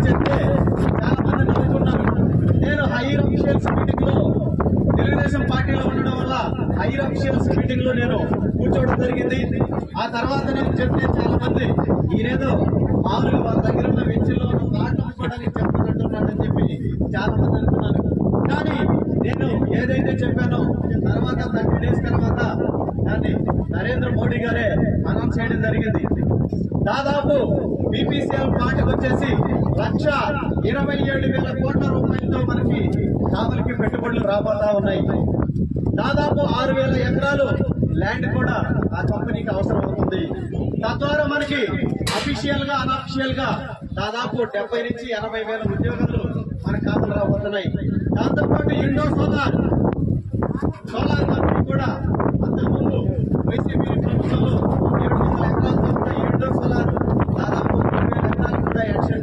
చెప్తే చాలా మంది నవ్వుతున్నారు. నేను హైయర్ అఫీషియల్స్ మీటింగ్ లో తెలుగుదేశం పార్టీలో ఉండడం వల్ల హైయర్ అఫీషియల్స్ మీటింగ్ లో నేను కూర్చోవడం జరిగింది. ఆ తర్వాత నేను చెప్తే చాలా మంది ఈయనేదో మామూలుగా వాళ్ళ దగ్గర ఉన్న వెంచుల్లో ఉన్న ప్లాట్లు అమ్ముకోవడానికి చెప్తున్నట్టున్నాడని చెప్పి చాలా మంది అనుకున్నారు. కానీ నేను ఏదైతే చెప్పానో తర్వాత 30 days తర్వాత దాన్ని నరేంద్ర మోడీ గారే అనౌన్స్ చేయడం జరిగింది. దాదాపు బీపీసీఎల్ ప్లాట్కి వచ్చేసి 1,27,000 కోట్ల రూపాయలతో మనకి కావలికి పెట్టుబడులు రాబోతా ఉన్నాయి. దాదాపు 6,000 ఎకరాలు ల్యాండ్ కూడా ఆ కంపెనీకి అవసరం అవుతుంది. తద్వారా మనకి అఫీషియల్ గా అనఫీషియల్ గా దాదాపు 70 నుంచి 80,000 ఉద్యోగాలు మన ఖాతాలు రాబోతున్నాయి. దాంతోపాటు ఇండో సోలార్ కంపెనీ కూడా అంతకుముందు వైసీపీ ప్రభుత్వంలో